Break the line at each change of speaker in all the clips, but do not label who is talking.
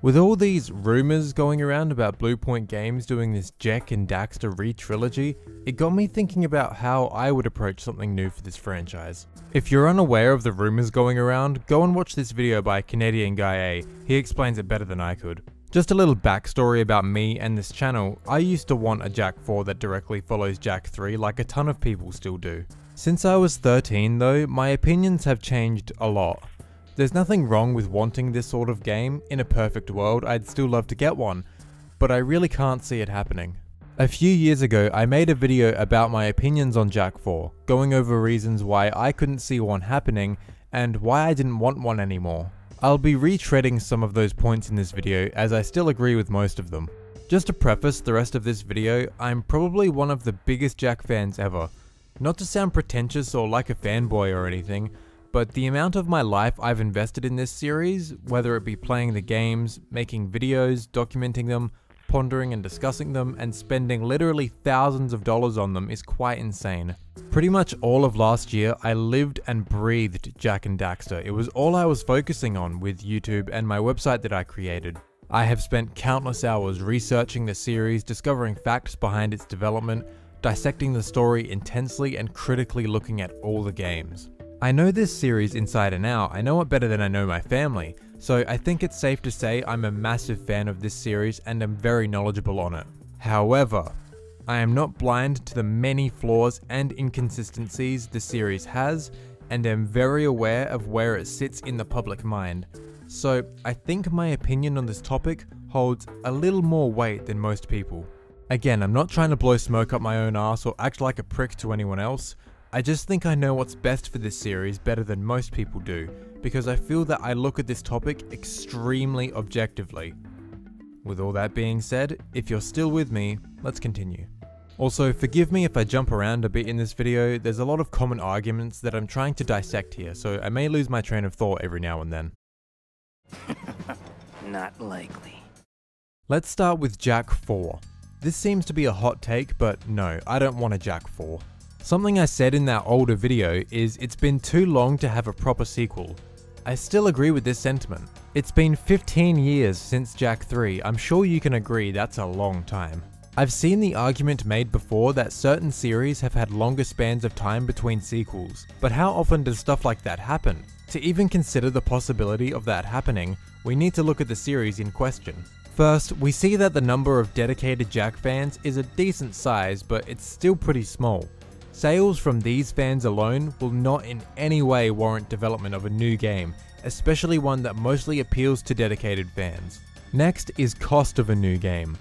With all these rumours going around about Bluepoint Games doing this Jak and Daxter re-trilogy, it got me thinking about how I would approach something new for this franchise. If you're unaware of the rumours going around, go and watch this video by Canadian Guy A, he explains it better than I could. Just a little backstory about me and this channel, I used to want a Jak IV that directly follows Jak III like a ton of people still do. Since I was 13 though, my opinions have changed a lot. There's nothing wrong with wanting this sort of game. In a perfect world, I'd still love to get one, but I really can't see it happening. A few years ago, I made a video about my opinions on Jak IV, going over reasons why I couldn't see one happening and why I didn't want one anymore. I'll be retreading some of those points in this video as I still agree with most of them. Just to preface the rest of this video, I'm probably one of the biggest Jak fans ever. Not to sound pretentious or like a fanboy or anything, but the amount of my life I've invested in this series, whether it be playing the games, making videos, documenting them, pondering and discussing them, and spending literally thousands of dollars on them is quite insane. Pretty much all of last year, I lived and breathed Jak and Daxter. It was all I was focusing on with YouTube and my website that I created. I have spent countless hours researching the series, discovering facts behind its development, dissecting the story intensely, and critically looking at all the games. I know this series inside and out. I know it better than I know my family, so I think it's safe to say I'm a massive fan of this series and am very knowledgeable on it. However, I am not blind to the many flaws and inconsistencies the series has, and am very aware of where it sits in the public mind. So I think my opinion on this topic holds a little more weight than most people. Again, I'm not trying to blow smoke up my own ass or act like a prick to anyone else. I just think I know what's best for this series better than most people do, because I feel that I look at this topic extremely objectively. With all that being said, if you're still with me, let's continue. Also, forgive me if I jump around a bit in this video. There's a lot of common arguments that I'm trying to dissect here, so I may lose my train of thought every now and then.
Not likely.
Let's start with Jak IV. This seems to be a hot take, but no, I don't want a Jak IV. Something I said in that older video is it's been too long to have a proper sequel. I still agree with this sentiment. It's been 15 years since Jak III, I'm sure you can agree that's a long time. I've seen the argument made before that certain series have had longer spans of time between sequels, but how often does stuff like that happen? To even consider the possibility of that happening, we need to look at the series in question. First, we see that the number of dedicated Jak fans is a decent size, but it's still pretty small. Sales from these fans alone will not in any way warrant development of a new game, especially one that mostly appeals to dedicated fans. Next is cost of a new game.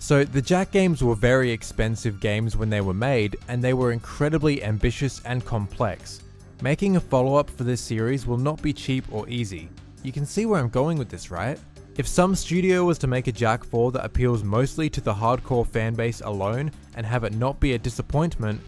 So the Jak games were very expensive games when they were made, and they were incredibly ambitious and complex. Making a follow-up for this series will not be cheap or easy. You can see where I'm going with this, right? If some studio was to make a Jak IV that appeals mostly to the hardcore fanbase alone and have it not be a disappointment,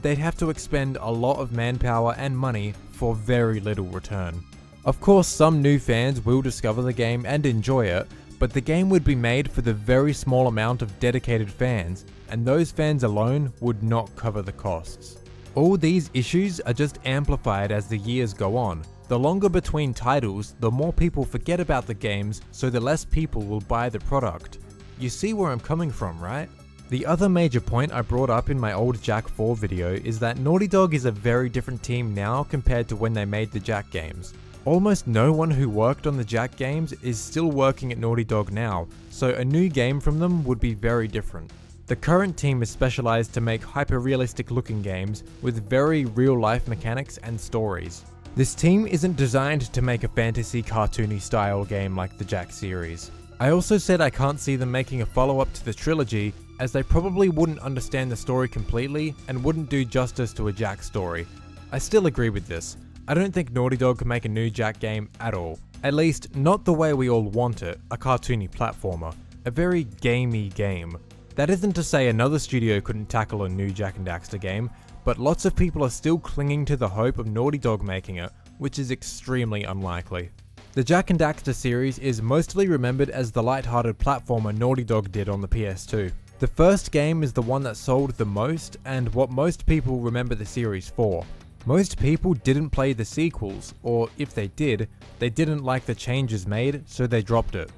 they'd have to expend a lot of manpower and money for very little return. Of course, some new fans will discover the game and enjoy it, but the game would be made for the very small amount of dedicated fans, and those fans alone would not cover the costs. All these issues are just amplified as the years go on. The longer between titles, the more people forget about the games, so the less people will buy the product. You see where I'm coming from, right? The other major point I brought up in my old Jak IV video is that Naughty Dog is a very different team now compared to when they made the Jak games. Almost no one who worked on the Jak games is still working at Naughty Dog now, so a new game from them would be very different. The current team is specialized to make hyper-realistic looking games with very real-life mechanics and stories. This team isn't designed to make a fantasy cartoony style game like the Jak series. I also said I can't see them making a follow-up to the trilogy, as they probably wouldn't understand the story completely and wouldn't do justice to a Jak story. I still agree with this. I don't think Naughty Dog can make a new Jak game at all. At least, not the way we all want it, a cartoony platformer. A very gamey game. That isn't to say another studio couldn't tackle a new Jak and Daxter game, but lots of people are still clinging to the hope of Naughty Dog making it, which is extremely unlikely. The Jak and Daxter series is mostly remembered as the light-hearted platformer Naughty Dog did on the PS2. The first game is the one that sold the most, and what most people remember the series for. Most people didn't play the sequels, or if they did, they didn't like the changes made, so they dropped it.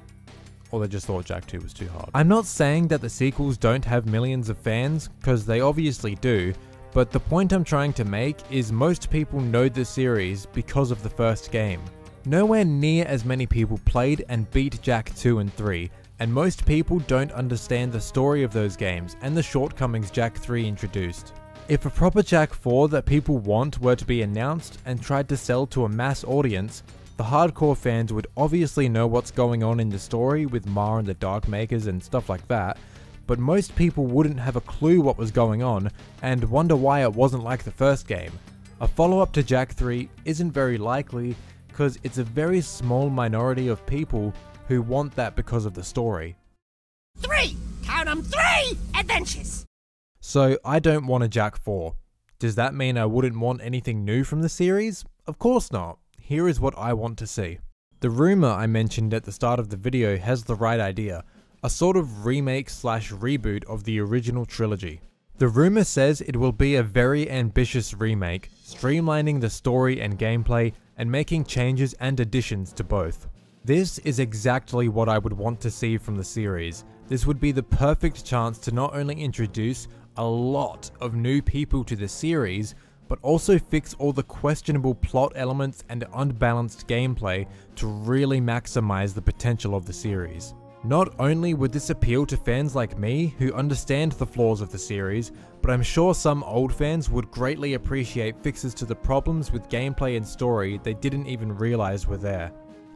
or they just thought Jak 2 was too hard. I'm not saying that the sequels don't have millions of fans, because they obviously do, but the point I'm trying to make is most people know the series because of the first game. Nowhere near as many people played and beat Jak 2 and 3, and most people don't understand the story of those games and the shortcomings Jak 3 introduced. If a proper Jak 4 that people want were to be announced and tried to sell to a mass audience, the hardcore fans would obviously know what's going on in the story with Ma and the Darkmakers and stuff like that, but most people wouldn't have a clue what was going on and wonder why it wasn't like the first game. A follow-up to Jak 3 isn't very likely because it's a very small minority of people who want that because of the story.
3! Count 'em 3 adventures!
So I don't want a Jak 4. Does that mean I wouldn't want anything new from the series? Of course not. Here is what I want to see. The rumour I mentioned at the start of the video has the right idea. A sort of remake / reboot of the original trilogy. The rumour says it will be a very ambitious remake, streamlining the story and gameplay and making changes and additions to both. This is exactly what I would want to see from the series. This would be the perfect chance to not only introduce a lot of new people to the series, but also fix all the questionable plot elements and unbalanced gameplay to really maximize the potential of the series. Not only would this appeal to fans like me who understand the flaws of the series, but I'm sure some old fans would greatly appreciate fixes to the problems with gameplay and story they didn't even realize were there.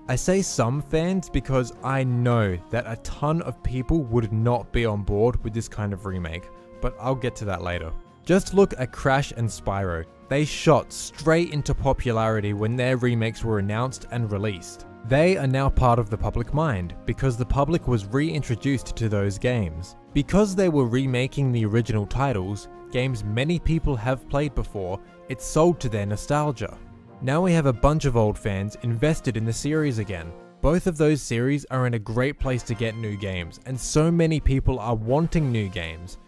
I say some fans because I know that a ton of people would not be on board with this kind of remake, but I'll get to that later. Just look at Crash and Spyro. They shot straight into popularity when their remakes were announced and released. They are now part of the public mind because the public was reintroduced to those games. Because they were remaking the original titles, games many people have played before, it sold to their nostalgia. Now we have a bunch of old fans invested in the series again. Both of those series are in a great place to get new games, and so many people are wanting new games.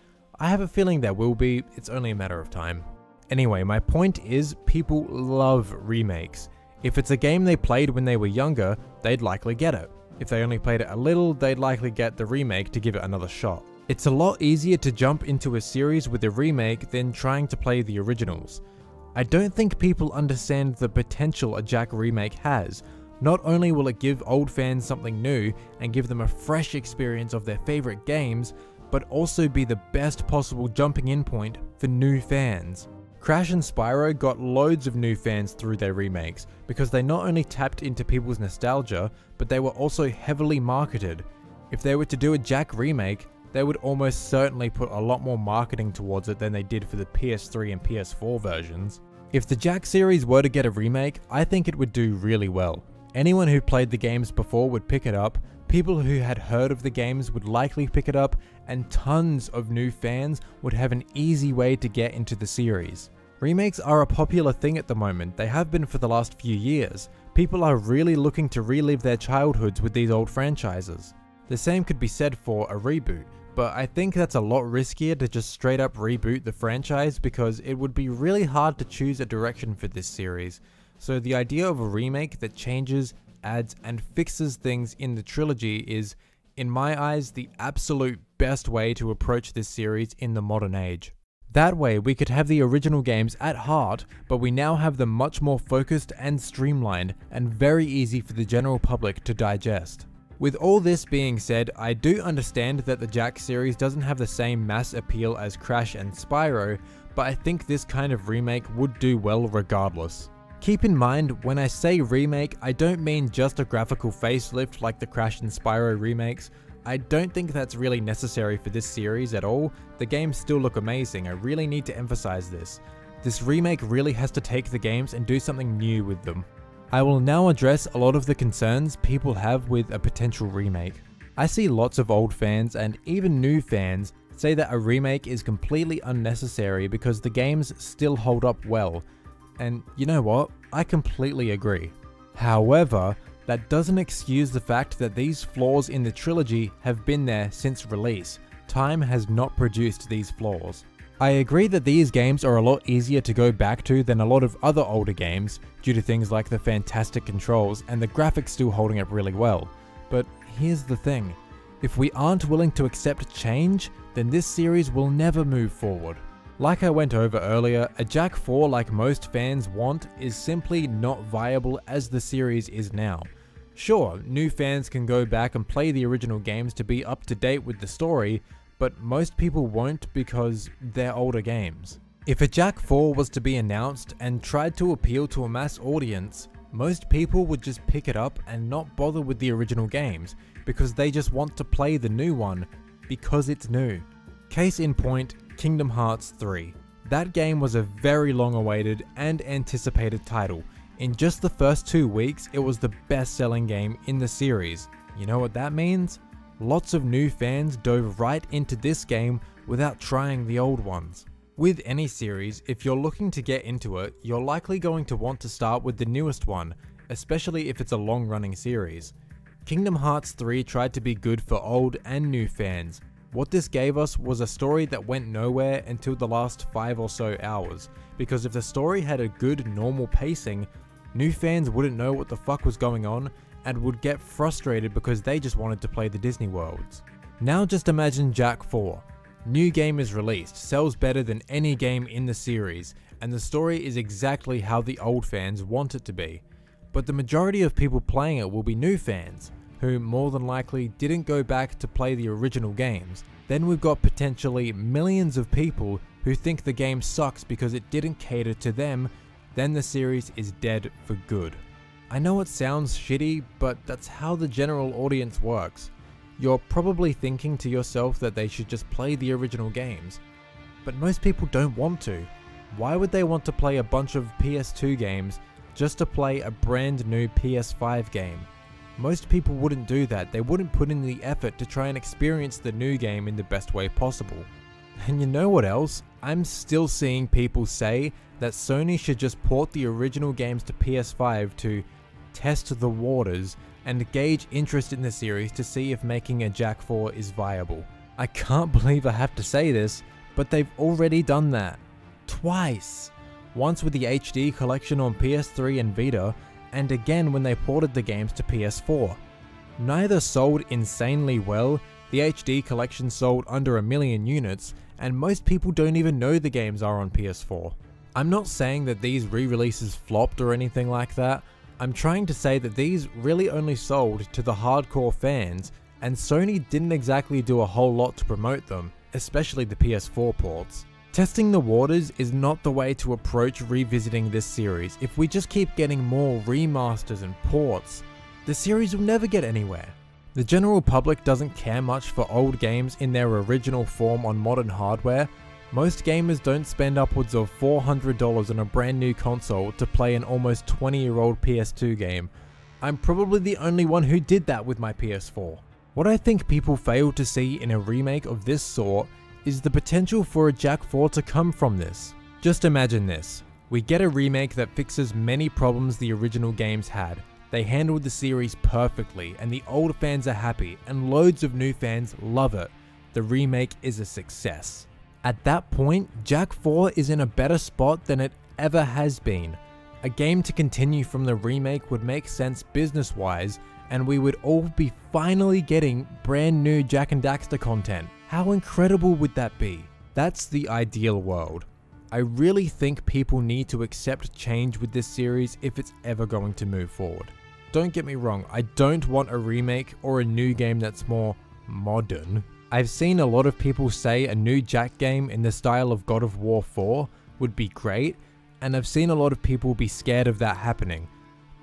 I have a feeling there will be, it's only a matter of time. Anyway, my point is, people love remakes. If it's a game they played when they were younger, they'd likely get it. If they only played it a little, they'd likely get the remake to give it another shot. It's a lot easier to jump into a series with a remake than trying to play the originals. I don't think people understand the potential a Jak remake has. Not only will it give old fans something new and give them a fresh experience of their favorite games, but also be the best possible jumping in point for new fans. Crash and Spyro got loads of new fans through their remakes because they not only tapped into people's nostalgia, but they were also heavily marketed. If they were to do a Jak remake, they would almost certainly put a lot more marketing towards it than they did for the PS3 and PS4 versions. If the Jak series were to get a remake, I think it would do really well. Anyone who played the games before would pick it up, people who had heard of the games would likely pick it up, and tons of new fans would have an easy way to get into the series. Remakes are a popular thing at the moment, they have been for the last few years. People are really looking to relive their childhoods with these old franchises. The same could be said for a reboot, but I think that's a lot riskier to just straight up reboot the franchise because it would be really hard to choose a direction for this series. So the idea of a remake that changes, adds, and fixes things in the trilogy is, in my eyes, the absolute best way to approach this series in the modern age. That way we could have the original games at heart, but we now have them much more focused and streamlined, and very easy for the general public to digest. With all this being said, I do understand that the Jak series doesn't have the same mass appeal as Crash and Spyro, but I think this kind of remake would do well regardless. Keep in mind, when I say remake, I don't mean just a graphical facelift like the Crash and Spyro remakes. I don't think that's really necessary for this series at all. The games still look amazing, I really need to emphasize this. This remake really has to take the games and do something new with them. I will now address a lot of the concerns people have with a potential remake. I see lots of old fans and even new fans say that a remake is completely unnecessary because the games still hold up well. And you know what? I completely agree. However, that doesn't excuse the fact that these flaws in the trilogy have been there since release. Time has not produced these flaws. I agree that these games are a lot easier to go back to than a lot of other older games due to things like the fantastic controls and the graphics still holding up really well. But here's the thing, If we aren't willing to accept change, then this series will never move forward. Like I went over earlier, a Jak IV like most fans want is simply not viable as the series is now. Sure, new fans can go back and play the original games to be up to date with the story, but most people won't because they're older games. If a Jak IV was to be announced and tried to appeal to a mass audience, most people would just pick it up and not bother with the original games because they just want to play the new one because it's new. Case in point, Kingdom Hearts 3. That game was a very long awaited and anticipated title. In just the first 2 weeks, it was the best selling game in the series. You know what that means? Lots of new fans dove right into this game without trying the old ones. With any series, if you're looking to get into it, you're likely going to want to start with the newest one, especially if it's a long-running series. Kingdom Hearts 3 tried to be good for old and new fans. What this gave us was a story that went nowhere until the last 5 or so hours, because if the story had a good normal pacing, new fans wouldn't know what the fuck was going on and would get frustrated because they just wanted to play the Disney worlds. Now just imagine Jak IV. New game is released, sells better than any game in the series, and the story is exactly how the old fans want it to be. But the majority of people playing it will be new fans, who more than likely didn't go back to play the original games. Then we've got potentially millions of people who think the game sucks because it didn't cater to them. Then the series is dead for good. I know it sounds shitty, but that's how the general audience works. You're probably thinking to yourself that they should just play the original games, but most people don't want to. Why would they want to play a bunch of PS2 games just to play a brand new PS5 game? Most people wouldn't do that. They wouldn't put in the effort to try and experience the new game in the best way possible. And you know what else? I'm still seeing people say that Sony should just port the original games to PS5 to test the waters and gauge interest in the series to see if making a Jak IV is viable. I can't believe I have to say this, but they've already done that. Twice! Once with the HD collection on PS3 and Vita, and again when they ported the games to PS4. Neither sold insanely well. The HD collection sold under 1 million units, and most people don't even know the games are on PS4. I'm not saying that these re-releases flopped or anything like that. I'm trying to say that these really only sold to the hardcore fans, and Sony didn't exactly do a whole lot to promote them, especially the PS4 ports. Testing the waters is not the way to approach revisiting this series. If we just keep getting more remasters and ports, the series will never get anywhere. The general public doesn't care much for old games in their original form on modern hardware. Most gamers don't spend upwards of $400 on a brand new console to play an almost 20-year-old PS2 game. I'm probably the only one who did that with my PS4. What I think people fail to see in a remake of this sort is the potential for a Jak IV to come from this. Just imagine this. We get a remake that fixes many problems the original games had. They handled the series perfectly, and the old fans are happy, and loads of new fans love it. The remake is a success. At that point, Jak IV is in a better spot than it ever has been. A game to continue from the remake would make sense business-wise, and we would all be finally getting brand new Jak and Daxter content. How incredible would that be? That's the ideal world. I really think people need to accept change with this series if it's ever going to move forward. Don't get me wrong, I don't want a remake or a new game that's more modern. I've seen a lot of people say a new Jak game in the style of God of War 4 would be great, and I've seen a lot of people be scared of that happening.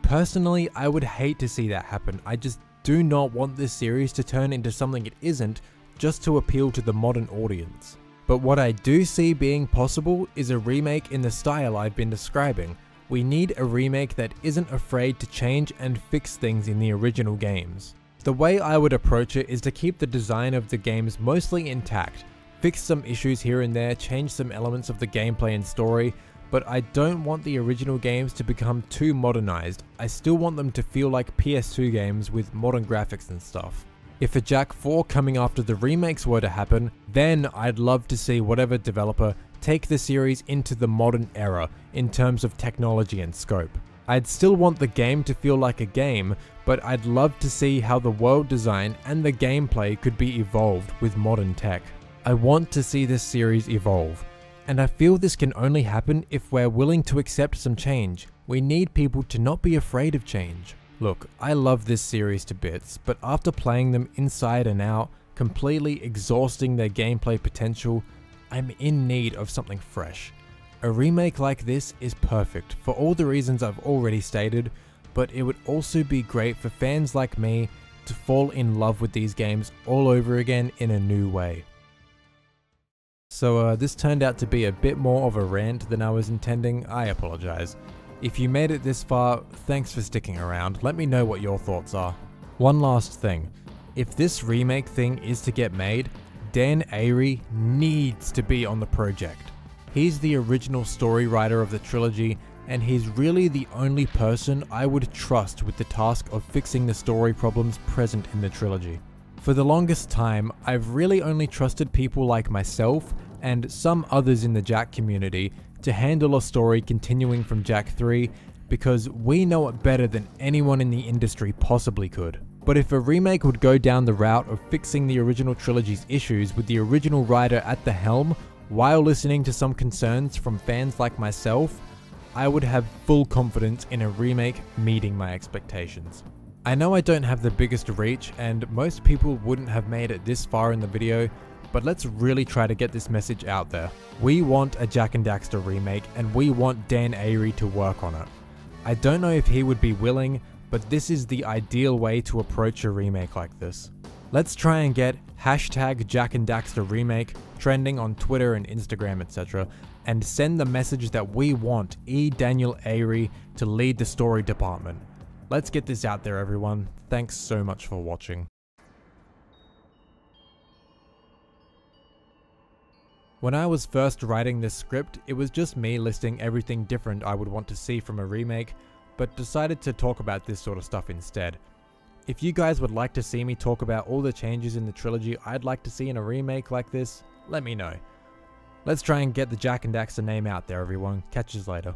Personally, I would hate to see that happen. I just do not want this series to turn into something it isn't just to appeal to the modern audience. But what I do see being possible is a remake in the style I've been describing. We need a remake that isn't afraid to change and fix things in the original games. The way I would approach it is to keep the design of the games mostly intact, fix some issues here and there, change some elements of the gameplay and story, but I don't want the original games to become too modernized. I still want them to feel like PS2 games with modern graphics and stuff. If a Jak IV coming after the remakes were to happen, then I'd love to see whatever developer take the series into the modern era in terms of technology and scope. I'd still want the game to feel like a game, but I'd love to see how the world design and the gameplay could be evolved with modern tech. I want to see this series evolve, and I feel this can only happen if we're willing to accept some change. We need people to not be afraid of change. Look, I love this series to bits, but after playing them inside and out, completely exhausting their gameplay potential, I'm in need of something fresh. A remake like this is perfect for all the reasons I've already stated, but it would also be great for fans like me to fall in love with these games all over again in a new way. So this turned out to be a bit more of a rant than I was intending. I apologize. If you made it this far, thanks for sticking around. Let me know what your thoughts are. One last thing. If this remake thing is to get made, Dan Arey needs to be on the project. He's the original story writer of the trilogy, and he's really the only person I would trust with the task of fixing the story problems present in the trilogy. For the longest time, I've really only trusted people like myself and some others in the Jak community to handle a story continuing from Jak IV because we know it better than anyone in the industry possibly could. But if a remake would go down the route of fixing the original trilogy's issues with the original writer at the helm, while listening to some concerns from fans like myself, I would have full confidence in a remake meeting my expectations. I know I don't have the biggest reach and most people wouldn't have made it this far in the video, but let's really try to get this message out there. We want a Jak and Daxter remake and we want Dan Arey to work on it. I don't know if he would be willing, but this is the ideal way to approach a remake like this. Let's try and get hashtag Jak and Daxter remake trending on Twitter and Instagram, etc. and send the message that we want Daniel Arey to lead the story department. Let's get this out there, everyone. Thanks so much for watching. When I was first writing this script, it was just me listing everything different I would want to see from a remake, but decided to talk about this sort of stuff instead. If you guys would like to see me talk about all the changes in the trilogy I'd like to see in a remake like this, let me know. Let's try and get the Jak and Daxter name out there, everyone. Catch you later.